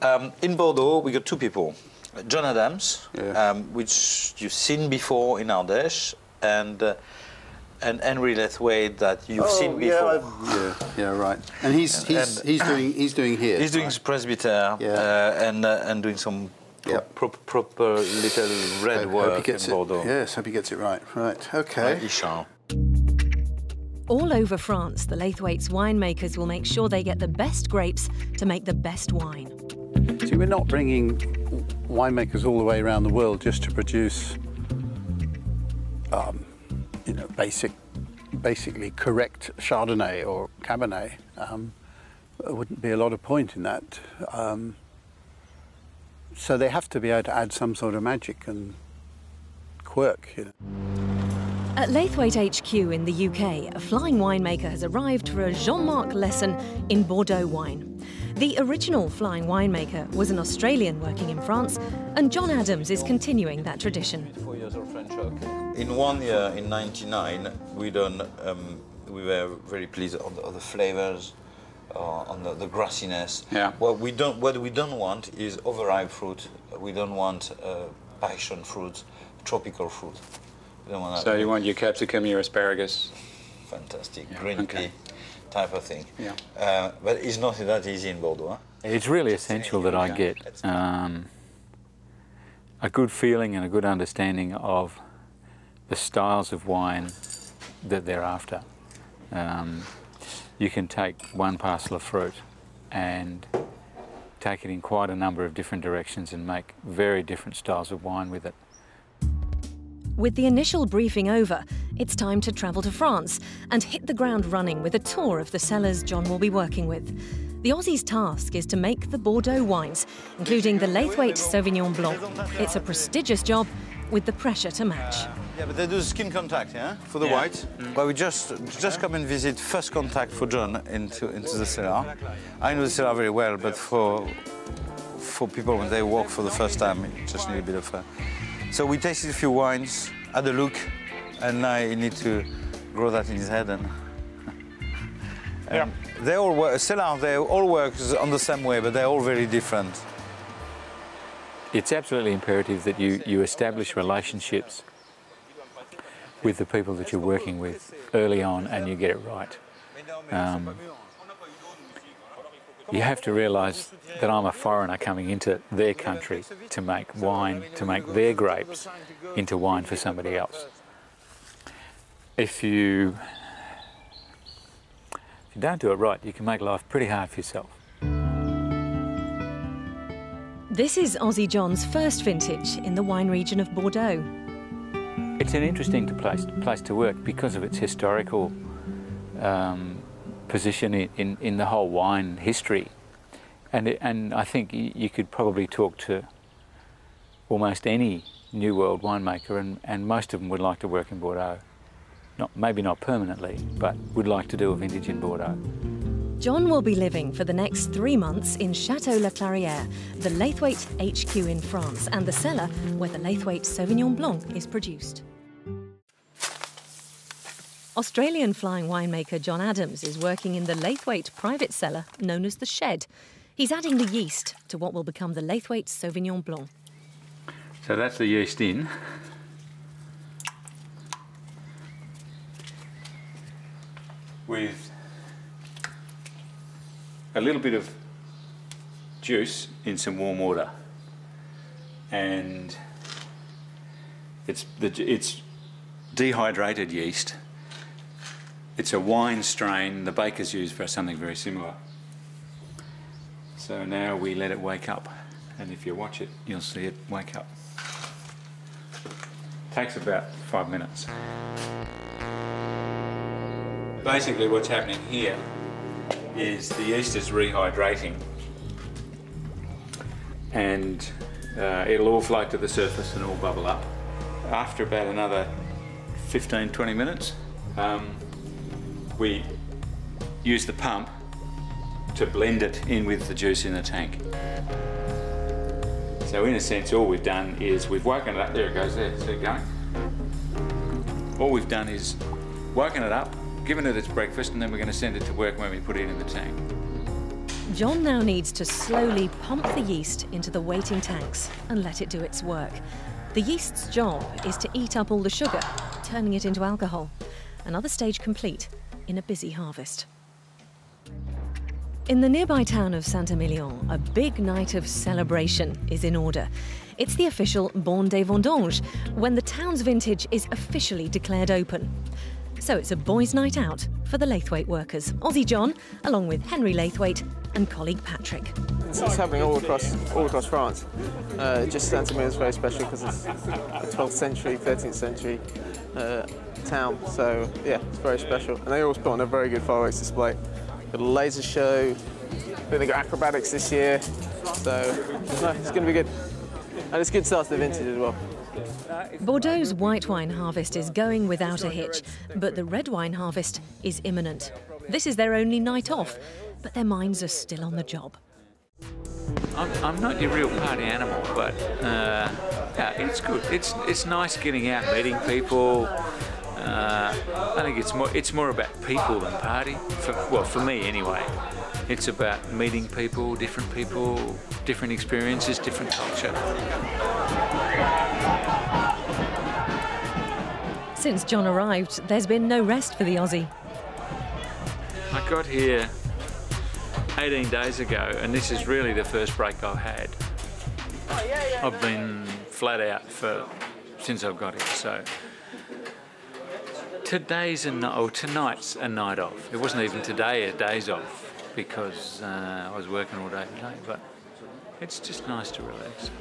In Bordeaux, we got two people. John Adams, Yeah. Which you've seen before in Ardèche, and Henry Lethwaite that you've seen before. Yeah, right. And he's doing here. He's doing right? presbyter, and doing some proper little red work in Bordeaux. Yes, hope he gets it right. Right, okay. All over France, the Lethwaite's winemakers will make sure they get the best grapes to make the best wine. See, we're not bringing winemakers all the way around the world just to produce, you know, basically correct Chardonnay or Cabernet. There wouldn't be a lot of point in that. So they have to be able to add some sort of magic and quirk. You know. At Lethwaite HQ in the UK, a flying winemaker has arrived for a Jean-Marc lesson in Bordeaux wine. The original flying winemaker was an Australian working in France, and John Adams is continuing that tradition. 4 years old French oak. In 1 year, in '99, we were very pleased on the flavors, on the grassiness. Yeah. What we don't want is overripe fruit. We don't want passion fruit, tropical fruit. We don't want that. So you want your capsicum, your asparagus? Fantastic, green pea type of thing. Yeah. But it's not that easy in Bordeaux. Huh? It's really essential that I get a good feeling and a good understanding of the styles of wine that they're after. You can take one parcel of fruit and take it in quite a number of different directions and make very different styles of wine with it. With the initial briefing over, it's time to travel to France and hit the ground running with a tour of the cellars John will be working with. The Aussie's task is to make the Bordeaux wines, including the Lethwaite Sauvignon Blanc. It's a prestigious job with the pressure to match. Yeah, but they do skin contact, yeah, for the white. But we just come and visit first contact for John into the cellar. I know the cellar very well, but for people when they walk for the first time, it just need a bit of. So we tasted a few wines, had a look, and now you need to grow that in his head. And they all work. Cellar, they all work on the same way, but they're all very different. It's absolutely imperative that you establish relationships with the people that you're working with early on and you get it right. You have to realise that I'm a foreigner coming into their country to make wine, to make their grapes into wine for somebody else. If you don't do it right, you can make life pretty hard for yourself. This is Aussie John's first vintage in the wine region of Bordeaux. It's an interesting place to work because of its historical position in the whole wine history. And I think you could probably talk to almost any New World winemaker and most of them would like to work in Bordeaux. Maybe not permanently, but would like to do a vintage in Bordeaux. John will be living for the next 3 months in Chateau La Clairière, the Lethwaite HQ in France, and the cellar where the Lethwaite Sauvignon Blanc is produced. Australian flying winemaker John Adams is working in the Lethwaite private cellar known as the Shed. He's adding the yeast to what will become the Lethwaite Sauvignon Blanc. So that's the yeast in. With a little bit of juice in some warm water. And it's dehydrated yeast. It's a wine strain the bakers use for something very similar. So now we let it wake up, and if you watch it, you'll see it wake up. Takes about 5 minutes. Basically what's happening here is the yeast is rehydrating, and it'll all float to the surface and all bubble up. After about another 15-20 minutes, we use the pump to blend it in with the juice in the tank. So in a sense, all we've done is we've woken it up. There it goes there, see it going? All we've done is woken it up, given it its breakfast, and then we're going to send it to work when we put it in the tank. John now needs to slowly pump the yeast into the waiting tanks and let it do its work. The yeast's job is to eat up all the sugar, turning it into alcohol. Another stage complete in a busy harvest. In the nearby town of Saint-Emilion, a big night of celebration is in order. It's the official Bon des Vendanges, when the town's vintage is officially declared open. So it's a boys' night out for the Laithwaite workers. Aussie John, along with Henry Laithwaite and colleague Patrick. It's happening all across France. Just Saint-Emilion is very special because it's a 12th century, 13th century town. So yeah, it's very special. And they always put on a very good fireworks display. Got a laser show. I think they got acrobatics this year. So no, it's going to be good. And it's a good start to the vintage as well. Bordeaux's white wine harvest is going without a hitch, but the red wine harvest is imminent. This is their only night off, but their minds are still on the job. I'm not your real party animal, but yeah, it's good. It's nice getting out, meeting people. I think it's more about people than party. For me anyway. It's about meeting people, different experiences, different culture. Since John arrived, there's been no rest for the Aussie. I got here 18 days ago, and this is really the first break I've had. I've been flat out since I've got here, so tonight's a night off. It wasn't even today a day's off because I was working all day today, but it's just nice to relax.